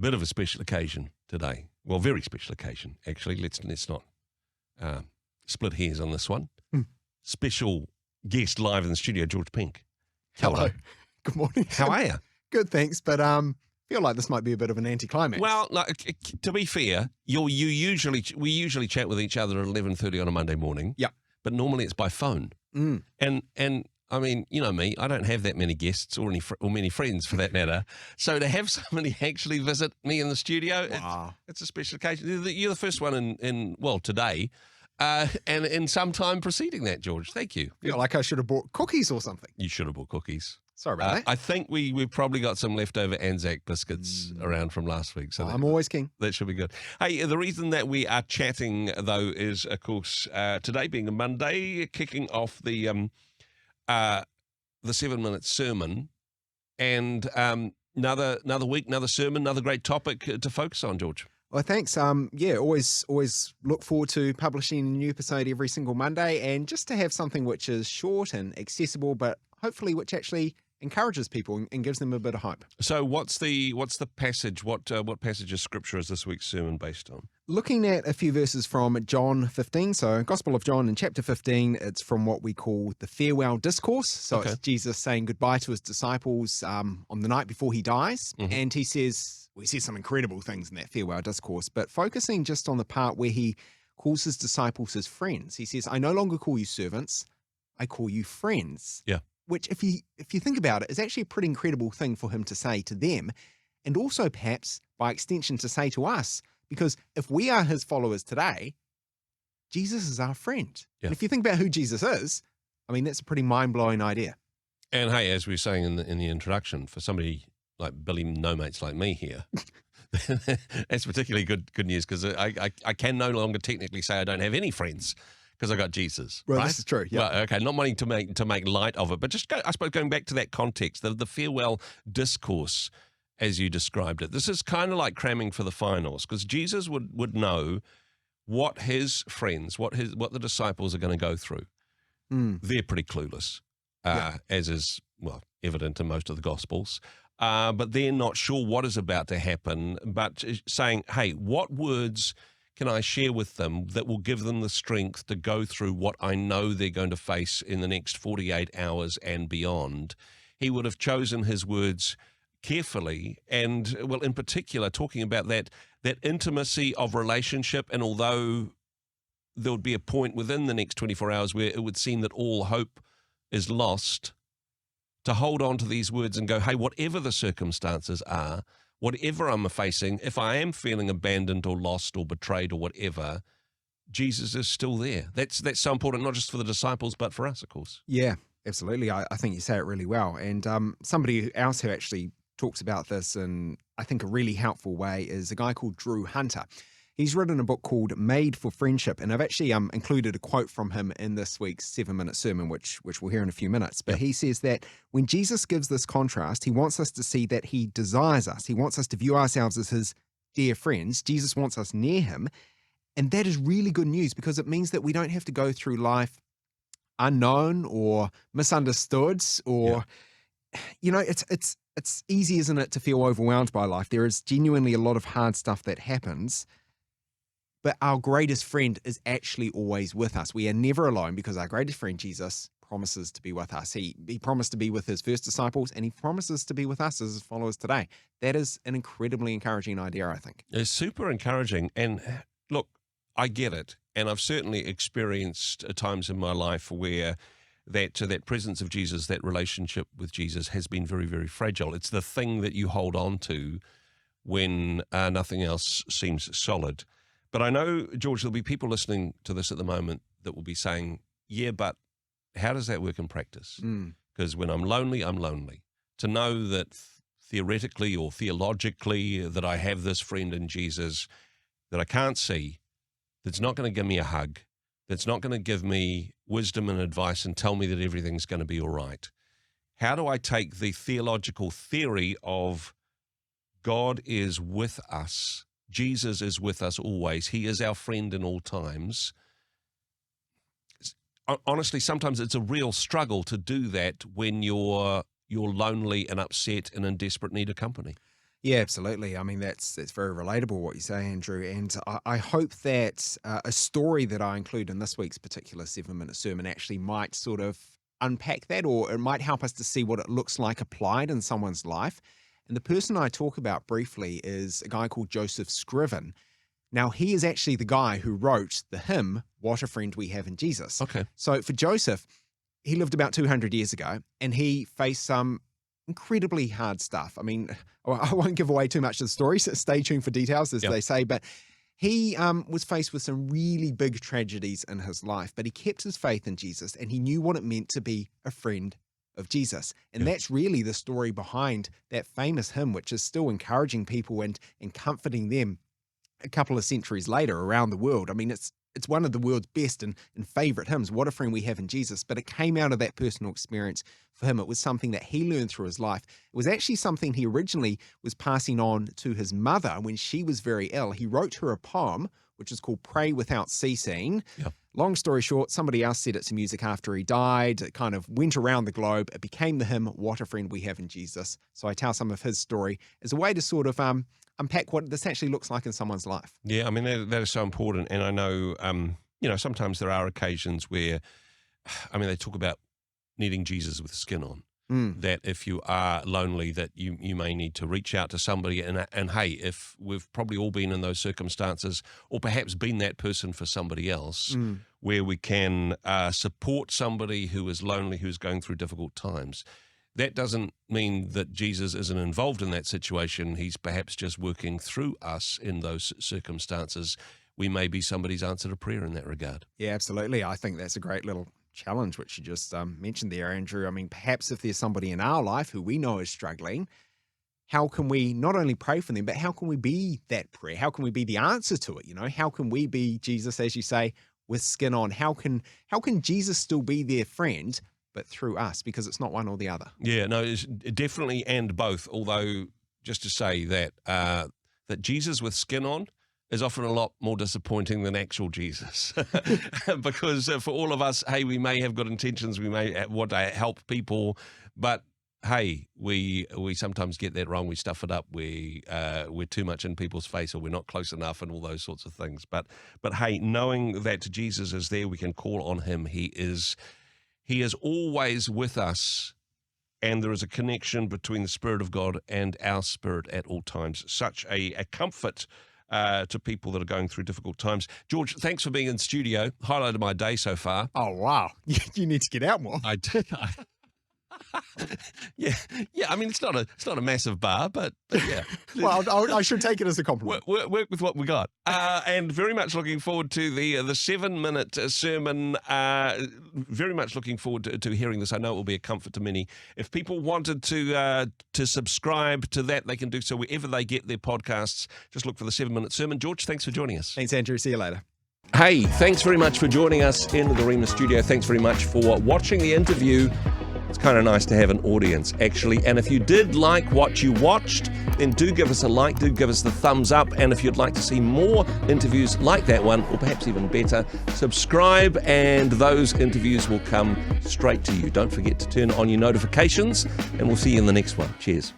Bit of a special occasion today. Well, very special occasion, actually. Let's not split hairs on this one. Special guest live in the studio, George Penk. Hello. Good morning. How are you? Good, thanks. But feel like this might be a bit of an anticlimax. Well, to be fair, we usually chat with each other at 11:30 on a Monday morning. Yeah. But normally it's by phone. And I mean, you know me, I don't have that many guests or many friends for that matter. So to have somebody actually visit me in the studio, Wow. it's a special occasion. You're the first one in today, and in some time preceding that, George. Thank you. Feel like I should have bought cookies or something. You should have bought cookies. Sorry about that. I think we've probably got some leftover Anzac biscuits around from last week. So I'm always keen. that should be good. Hey, the reason that we are chatting, though, is, of course, today being a Monday, kicking off the 7-minute sermon, and another week, another sermon, another great topic to focus on, George. Well, thanks. Always look forward to publishing a new episode every single Monday, and just to have something which is short and accessible, but hopefully which actually encourages people and gives them a bit of hope. So what's the passage? What passage of scripture is this week's sermon based on? Looking at a few verses from John 15, so Gospel of John in chapter 15, it's from what we call the farewell discourse. So It's Jesus saying goodbye to his disciples on the night before he dies. And he says some incredible things in that farewell discourse, but focusing just on the part where he calls his disciples his friends. He says, I no longer call you servants, I call you friends. Yeah. Which, if you think about it, is actually a pretty incredible thing for him to say to them, and also perhaps by extension to say to us, because if we are his followers today, Jesus is our friend. Yeah. And if you think about who Jesus is, I mean, that's a pretty mind-blowing idea. And hey, as we were saying in the introduction, for somebody like Billy No Mates like me here, that's particularly good news, because I can no longer technically say I don't have any friends, because I got Jesus. Well, right? this is true. Yeah. Well, okay, not wanting to make light of it, but just I suppose going back to that context, the farewell discourse, as you described it. This is kind of like cramming for the finals, because Jesus would know what his friends, what the disciples are going to go through. They're pretty clueless, as is evident in most of the Gospels. But they're not sure what is about to happen. But saying, hey, what words can I share with them that will give them the strength to go through what I know they're going to face in the next 48 hours and beyond? He would have chosen his words carefully, and, well, in particular, talking about that intimacy of relationship. And although there would be a point within the next 24 hours where it would seem that all hope is lost, to hold on to these words and go, hey, whatever the circumstances are, whatever I'm facing, if I am feeling abandoned or lost or betrayed or whatever, Jesus is still there. That's so important, not just for the disciples, but for us, of course. Yeah, absolutely. I think you say it really well. And somebody else who actually talks about this in, I think, a really helpful way is a guy called Drew Hunter. He's written a book called Made for Friendship, and I've actually included a quote from him in this week's 7-minute sermon, which we'll hear in a few minutes. But he says that when Jesus gives this contrast, he wants us to see that he desires us. He wants us to view ourselves as his dear friends. Jesus wants us near him, and that is really good news, because it means that we don't have to go through life unknown or misunderstood, or it's easy, isn't it, to feel overwhelmed by life. There is genuinely a lot of hard stuff that happens. But our greatest friend is actually always with us. We are never alone, because our greatest friend, Jesus, promises to be with us. He promised to be with his first disciples, and he promises to be with us as his followers today. That is an incredibly encouraging idea, I think. It's super encouraging. And look, I get it. And I've certainly experienced times in my life where that presence of Jesus, that relationship with Jesus has been very, very fragile. It's the thing that you hold on to when nothing else seems solid. But I know, George, there'll be people listening to this at the moment that will be saying, yeah, but how does that work in practice? Because when I'm lonely, I'm lonely. To know that theoretically or theologically that I have this friend in Jesus that I can't see, that's not going to give me a hug, that's not going to give me wisdom and advice and tell me that everything's going to be all right. How do I take the theological theory of God is with us, Jesus is with us always, he is our friend in all times? Honestly, sometimes it's a real struggle to do that when you're lonely and upset and in desperate need of company. Yeah, absolutely. I mean, that's very relatable what you say, Andrew. And I hope that a story that I include in this week's particular 7-minute sermon actually might sort of unpack that, or it might help us to see what it looks like applied in someone's life. And the person I talk about briefly is a guy called Joseph Scriven. Now, he is actually the guy who wrote the hymn, What a Friend We Have in Jesus. Okay. So for Joseph, he lived about 200 years ago, and he faced some incredibly hard stuff. I mean, I won't give away too much of the story, so stay tuned for details, as they say, but he was faced with some really big tragedies in his life, but he kept his faith in Jesus, and he knew what it meant to be a friend of Jesus. And that's really the story behind that famous hymn, which is still encouraging people and comforting them a couple of centuries later around the world. I mean, it's one of the world's best and favorite hymns, What a Friend We Have in Jesus, but it came out of that personal experience for him. It was something that he learned through his life. It was actually something he originally was passing on to his mother when she was very ill. He wrote her a poem, which is called Pray Without Ceasing. Yep. Long story short, somebody else set it to music after he died. It kind of went around the globe. It became the hymn, What a Friend We Have in Jesus. So I tell some of his story as a way to sort of unpack what this actually looks like in someone's life. Yeah, I mean, that is so important. And I know, sometimes there are occasions where, I mean, they talk about needing Jesus with skin on. That if you are lonely, that you may need to reach out to somebody. And hey, if we've probably all been in those circumstances, or perhaps been that person for somebody else, where we can support somebody who is lonely, who's going through difficult times. That doesn't mean that Jesus isn't involved in that situation. He's perhaps just working through us in those circumstances. We may be somebody's answer to prayer in that regard. Yeah, absolutely. I think that's a great little challenge, which you just mentioned there, Andrew. I mean, perhaps if there's somebody in our life who we know is struggling, how can we not only pray for them, but how can we be that prayer? How can we be the answer to it? How can we be Jesus, as you say, with skin on? How can Jesus still be their friend, but through us, because it's not one or the other? Yeah, no, it's definitely and both. Although, just to say that that Jesus with skin on is often a lot more disappointing than actual Jesus. Because for all of us, hey, we may have good intentions, we may want to help people, but hey, we sometimes get that wrong. We stuff it up. We're too much in people's face, or we're not close enough, and all those sorts of things. But hey, knowing that Jesus is there, we can call on him. He is always with us, and there is a connection between the Spirit of God and our spirit at all times. Such a comfort to people that are going through difficult times. George, thanks for being in studio. Highlighted my day so far. Oh, wow. You need to get out more. I did. Yeah. I mean, it's not a massive bar, but yeah. Well, I should take it as a compliment. Work with what we got, and very much looking forward to the 7-minute sermon. Very much looking forward to hearing this. I know it will be a comfort to many. If people wanted to subscribe to that, they can do so wherever they get their podcasts. Just look for the 7-minute sermon. George, thanks for joining us. Thanks, Andrew. See you later. Hey, thanks very much for joining us in the Rhema studio. Thanks very much for watching the interview. It's kind of nice to have an audience, actually. And if you did like what you watched, then do give us a like, do give us the thumbs up. And if you'd like to see more interviews like that one, or perhaps even better, subscribe and those interviews will come straight to you. Don't forget to turn on your notifications, and we'll see you in the next one. Cheers.